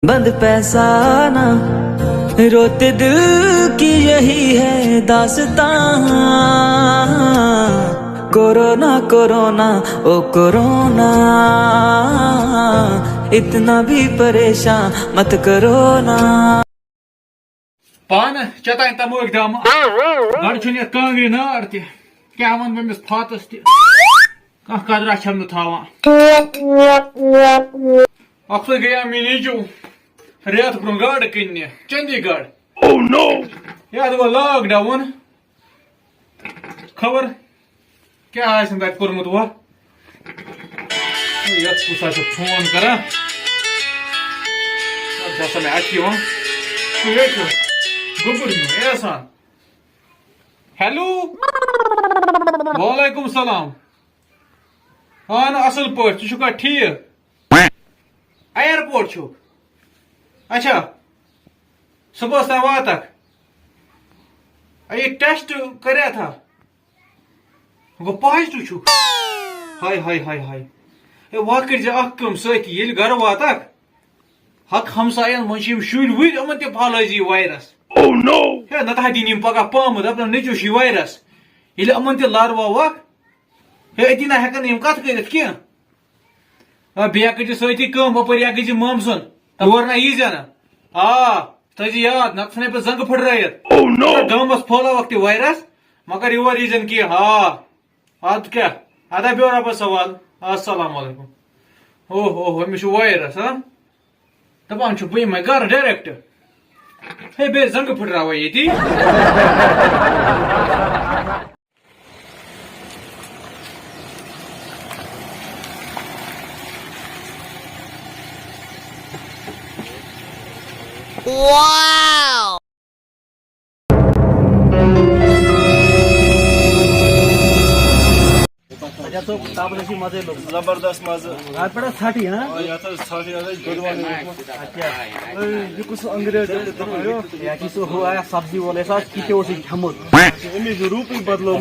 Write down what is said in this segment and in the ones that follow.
बंद पैसा ना रोते दिल की यही है दास्तां। कोरोना कोरोना ओ कोरोना, इतना भी परेशान मत करो ना। पान चतान तमोक दम गड़ कांग्रि नार तह क्या वन अमिस फातस तह कह कदरा छम थावान अख गया नीचू रेत ब्रो गाड़ कन चंडीगढ़ याद गो लॉकडाउन खबर क्या कोर्मुत वो कुछ फोन कर गुगुर एहसान हेलो वालेकुम सलाम हाँ ना असल पे चुका ठीक एयरपोर्ट छु अच्छा सुबह से वात ये टेस्ट कराया था गो पॉजिटिव छु हाय हाय हाय हाय वह कर कम सती ये घर वात हक हमसायन मज शुर वुर यमन तह फालि वायरस है नत दिन पगह पाम दपन नचुश वायरस ये यमन तह लारवा वक है अति ना हेकन कत कर कह बे कर सती कम अपर गई मामसन तोर ना यी ना आ थी याद नत पे जंग फुट गमस फहलवक तह वायरस मगर योर यीजन कह हाँ अद क्या अदा बेह रबस सवाल अस्सलाम वालेकुम ओह ओह अमिस वायरस हाँ दपान बह मे घर डायरेक्ट हे बे जंग फुटरावा ये Wow! जबरदस्त मजा बड़ा छाटी हाँ अंग्रेज हुआ सब्जी वाले साथ किते उसे खमत रूप बदलो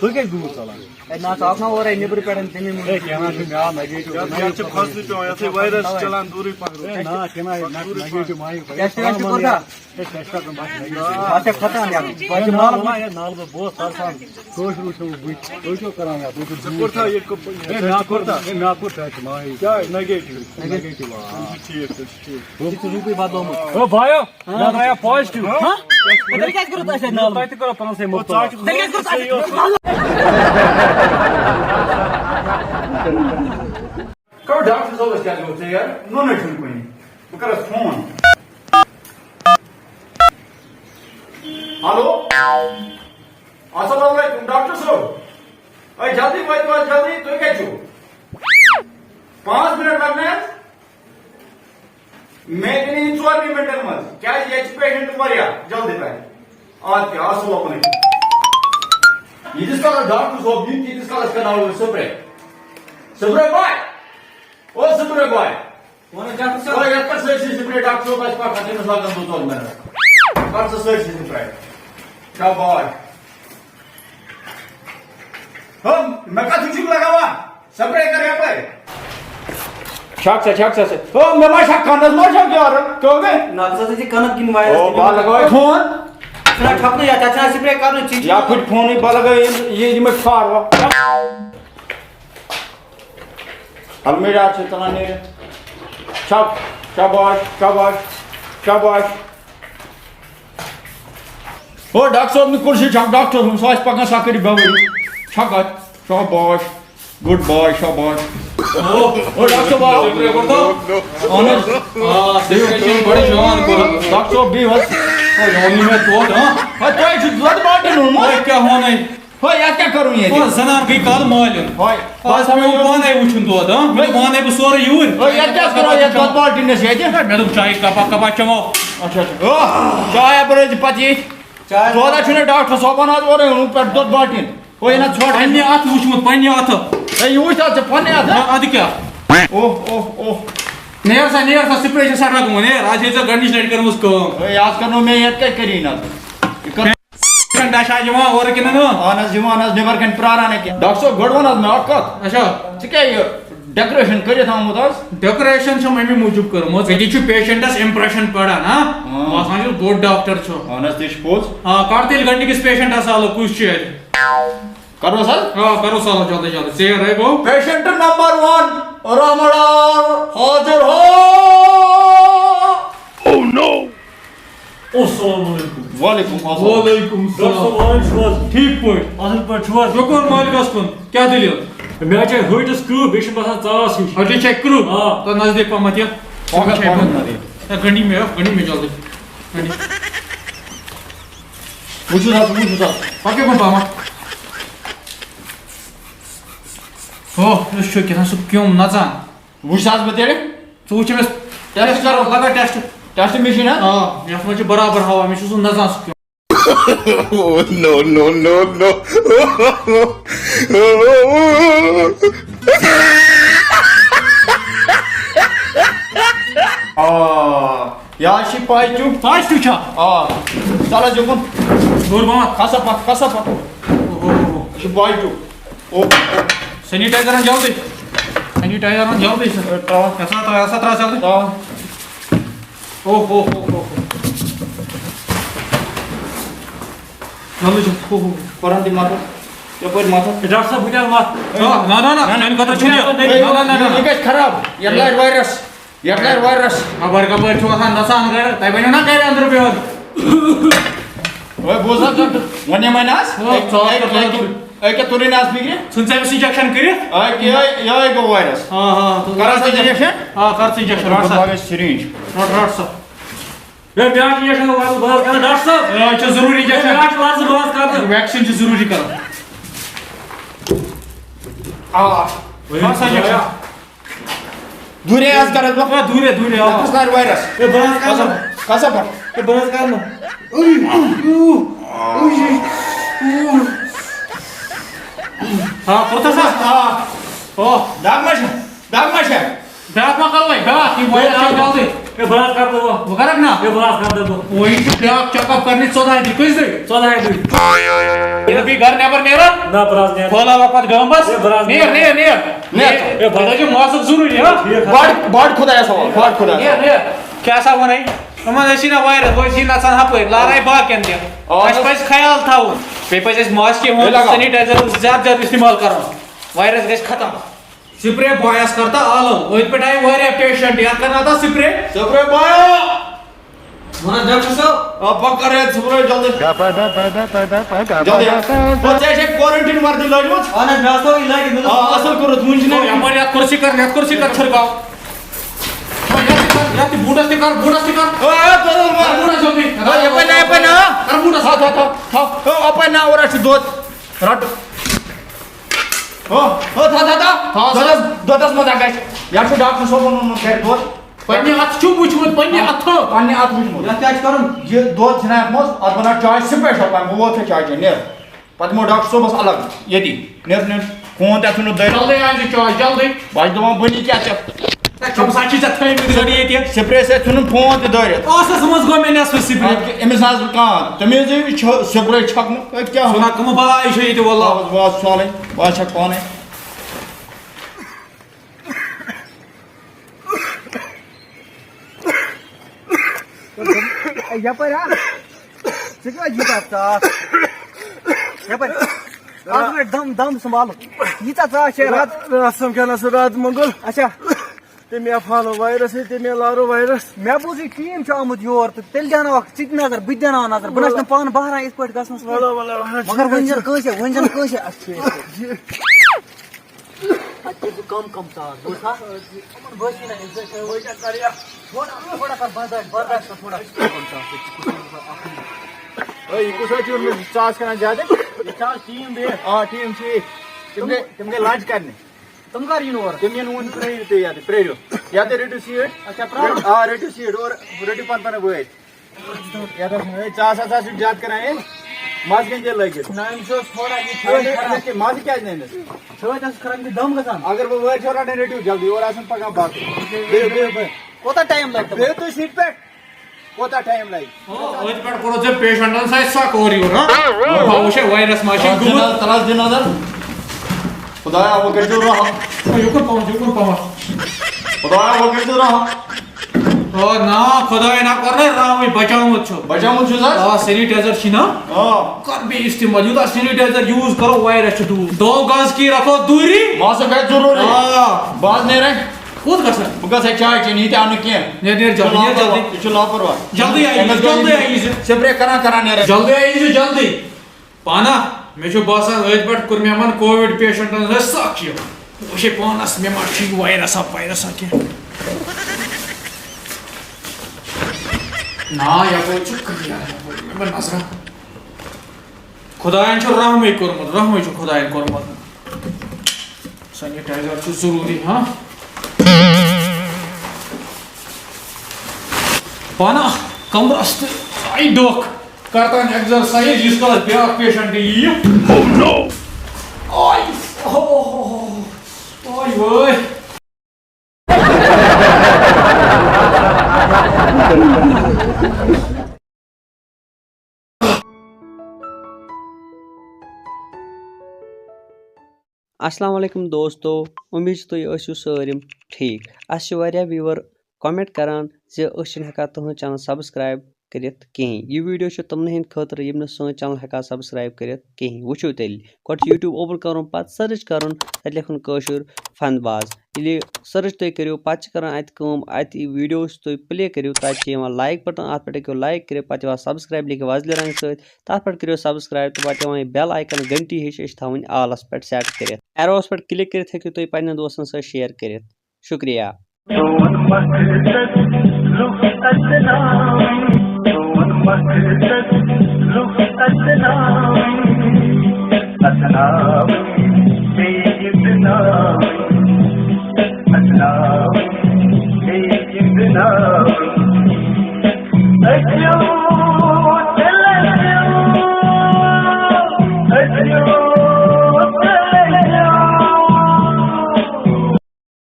तु क्या दूर चला ना चाक ना और निबर पे वायरस चलान दूरी ना टेस्ट करता अच्छा खता नहीं नाल बहुत सार सोच रुचो बुझो करा या करता ये ना करता माई क्या नेगेटिव ठीक ठीक रूपी बात दो ओ भायो ना आया पॉजिटिव हां तेरे क्या करो ऐसे नाल तो करो पन से मुक्त कब डॉक्टर साहब क्या करते यार नो नहीं सुन कोई वो कर फोन हेलो अस्सलाम वालेकुम डॉक्टर साहब अरे जल्दी बात जल्दी तो क्या छु 5 मिनट लगने मैं नहीं 4 मिनट में क्या ये पेशेंट मरिया जल्दी पे आज क्या अस्सलाम वालेकुम ये जिसका डॉक्टर साहब ये जिसका इसका नाम है स्प्रे बाय ओ स्प्रे बाय वाला डॉक्टर साहब और ये पर से स्प्रे डॉक्टर साहब का खाते में लागन दो तो मेरा कर से स्प्रे क्या बाय हम मैं का तुझे लगावा स्प्रे करे पे छक से ओ मैं मा छक खाना मा छक यार तो गए ना से कनक किन वायरस ओ बा लगाओ फोन ना ठपने या चाचा स्प्रे करो चीज या फिर फोन ही बा लगाओ ये मैं फाड़वा अलमीरा से तना ने छक शाबाश ओ डॉक्टर साहब ने कुर्सी छक डॉक्टर हम सास पका साकरी बावरी छक शाबाश गुड बॉय शाबाश ओ डॉक्टर साहब ऑनर सिचुएशन बड़ी जवान को डॉक्टर साहब भी बस ओ योनी में तो हां तो ये जुद बाटे नो ओए क्या होने हो यार क्या करूं ये ओ जनान गई काल मालन होय आज हमें पाने वुछन तो हां मैं पाने बे सोर यूर ओ यार क्या करो ये दुध बाल्टी ने से मैं तो चाय कपा चमो अच्छा ओ चाय बरेज पति चाय दोदा छने डॉक्टर साहब ना और ऊपर दुध बाल्टी ओ ये ना छोड़ पन्ने हाथ वुछमत पन्ने हाथ ए यूं ता पन्ने हाथ आदि क्या ओ नेर सा स्प्रे से सर लगो नेर आज ये गणेश नेट कर उसको याद करनो मैं याद क्या करी ना डशा जमा और किन न अहन दिवान निबर कन प्रारान के डॉक्टर साहब गड वन मे अख कत अच्छा क्या ये डेकोरेशन करित आमुत आज डेकोरेशन छ मम्मी मूजूब करमो यदि छु पेशेंटस इंप्रेशन पड़ान हां आसान जो बोर्ड डॉक्टर छ अहन दिस पोज हां कार्तिल गंडी किस पेशेंटस आलो कुछ छ करो सर हां करो सालो जल्दी जल्दी से रे गो पेशेंट नंबर 1 रमणार हाजिर हो ओह नो वालेकुम वालेकुम सलाम ठीक पॉइंट असल पर छुआ शुक्र मालिकस कुन क्या दलील मैं चे हटस क्रू बेशन बसा चास हिश हटे चेक करो हां तो नजदीक पा मत या गंडी में जल्दी गंडी मुझे था पाके को पामा ओ यो क्या सु क्यों न जान वो सास बते रे सोच में टेस्ट करो लगा टेस्ट टेस्ट मशीन है हां या मुझे बराबर हवा में सु न जान सु Oh, no, no, no, no. या शी पाई चुप ताश तू छा चला जुगुन दूर मामा कसा पा शी पाई चुप ओ सैनिटाइजर जल्दी सर ऐसा तरह जल्दी ओ हो जल्दी हो परंती माथा ये पर माथा डॉक्टर साहब बुझा मत ना मैंने कहा छुड़िया ना ये खराब ये वायरस अब का पर छोटा नसान कर तय बनो ना कर अंदर पे ओए बोझा कर वने माइनस एक तुरी नास बिगरे सुनसे इंजेक्शन करे ये एक वायरस हां करा इंजेक्शन हां कर इंजेक्शन रट सिरिंज रट सर मैं इंजेक्शन बात कर डॉक्टर साहब अच्छा जरूरी इंजेक्शन आज बात कर वैक्सीन जरूरी कर इंजेक्शन दूरे आज कर दूरे कसनार वायरस ये बात कर कसा पर ये बात कर लो हां कोता सा ओ दागमाश बैक मा कर भाई बैक की वायरस जल्दी ये बात कर दो वो करक ना ये बात कर दो वही तो ब्लॉक चेकअप करने 14 दी कुछ दे 14 है दूर ये भी घर नेबर नेरा ना बराज ने खोला वक्त गम बस ये बराज नियर ये बड़ा जो मास्क जरूरी है बाड खुदा सवाल बाड खुदा नियर क्या सा बनाई हमारे सीना वायरस वो सीना सन हप लाराई बाकन दे अस पस ख्याल थाउ पे पस मास्क के हो सैनिटाइजर ज्यादा इस्तेमाल करो वायरस गस खत्म स्प्रे बॉयस करता आलम ओइ पे टाइम वायरस पेशेंट याद करना था स्प्रे बायो मां डॉक्टर साहब अब पकड़े स्प्रे जल्दी वो जैसे क्वारंटाइन मार दिल लाजो आना नासो इलाज में असल करो मुंजने हमारे याद कुर्सी कर छिड़काओ यार बूढ़ा से कर बूढ़ा जल्दी ये पना कर बूढ़ा था अपना और अच्छी दूध रट था दस मजा गए यार से डॉक्टर सोबन कर दूध पन्ने अथ छु मुछमत पन्ने अथ या क्या करूं ये दूध छना मस और बना चाय स्पेशल पान वो थे चाय ने पदमो डॉक्टर सोबस अलग यदि ने फोन ता सुनो दे जल्दी आ चाय जल्दी बाज दवा बनी क्या छ कम साची जा थई में गड़ी ये स्प्रे से सुनो फोन ते दरे आस समझ गो मैंने आस स्प्रे एमस आज का तमे जे स्प्रे छकन क्या सुना कम बला ये ये वल्ला बात साले बात छक पाने या पर आ सिकवा जीता ता या पर आज दम संभालो जीता ता शे रात रसम क्या नस रात मंगल अच्छा ते मे फालो वायरस है ते मे लारो वायरस मैं बुझी टीम छ आमुद योर तो तेल जाना वक्त चिक नजर बिद जाना नजर बनस न पान बाहर इस पट गसनस मगर वंजन कैसे अच्छे कम ता दूसरा अमन बसी ना इज्जत वो क्या करिया थोड़ा कर बर्दाश्त कर थोड़ा कम ता ओए कुछ चीज चार्ज करना ज्यादा ये चाल टीम दे हां टीम छी तुमके लंच करने तुम कर इन और तुम ये नून प्रेयो ते याद प्रेयो या ते रेटू सीट अच्छा प्राण हां रेटू सीट और रेटू पंतन बोए या तो चार सा याद कराए मास के लगे नाम सो थोड़ा ये के मास क्या नहीं छोड़ दस करन के दम गसान अगर वो वे छोरा ने रेटू जल्दी और आसन पका बात कोता टाइम लगता बे तो सीट पे कोता टाइम लगे अत पे करो जे पेशेंटन सा सक और यो ना वो वायरस माशी गुम तलाश दिन नजर खुदाया वो कर जो रहा युकुन पावा खुदाया वो कर जो रहा ओ ना खुदाय ना कर राम बचाउत छ बचामुत छु सर सैनिटाइजर छी ना कर भी इस्तेमाल युदा सैनिटाइजर यूज करो वायरस छ दूर 2 गज की रखो दूरी मास्क है जरूरी बाज ने रे कूद कर सर बुका से चाय चीनी ते आन के ने जल्दी चलो लापरवाह जल्दी आई स्प्रे करा ने रे जल्दी पाना मे छु बासान अज पट कर मे मन कोविड पेशेंटन सक यो ओशे पानस मे मा छी वायरस के ना या कोई चुक किया मैं नसरा खुदायन छु रहमे छु खुदायन कोरमत सैनिटाइजर छु जरूरी हां पाना कमरस आई डोक करता एक्सरसाइज जिसका ब्या पेशेंट ये ओह नो आई ओए अस्सलाम वालेकुम दोस्तों उम्मीद तुम ٲسِو سٲلِم ٹھیٖک اَسہِ چھِ واریاہ وِیور کمنٹ کران زِ أسۍ چھِنہٕ ہٮ۪کان تُہُنٛد چینل سبسکرایب کٔرِتھ کِہیٖنۍ یہِ ویٖڈیو چھُ تِمنٕے ہٕنٛدِ خٲطرٕ یِم نہٕ سٲنۍ چینل ہٮ۪کان سبسکرایب کٔرِتھ کِہیٖنۍ وٕچھِو تیٚلہِ گۄڈٕ چھُ یوٗٹیوٗب اوپن کرُن پتہٕ سٔرٕچ کرُن تتہِ لیکھُن کٲشُر فن باز ییٚلہِ سٔرٕچ تُہۍ کٔرِو پتہٕ چھِ کران اَتہِ کٲم اَتہِ ویٖڈیو یُس تُہۍ پلے کٔرِو تتہِ چھِ یِوان لایک بٹن اتھ پٮ۪ٹھ ہیٚکِو لایک کٔرِتھ پتہٕ یِوان سبسکرایب لیکھِتھ وۄزلہِ رنٛگہٕ سۭتۍ تتھ پٮ۪ٹھ کٔرِو سبسکرایب تہٕ پتہٕ یِوان یہِ بیل آیکن گھنٹی ہِش یہِ چھِ تھاوٕنۍ آلس پٮ۪ٹھ سیٹ کٔرِتھ ایروس پٮ۪ٹھ کلِک کٔرِتھ ہیٚکِو تُہۍ پننٮ۪ن دوستن سۭتۍ شیر کٔرِتھ شُکریہ Let's go.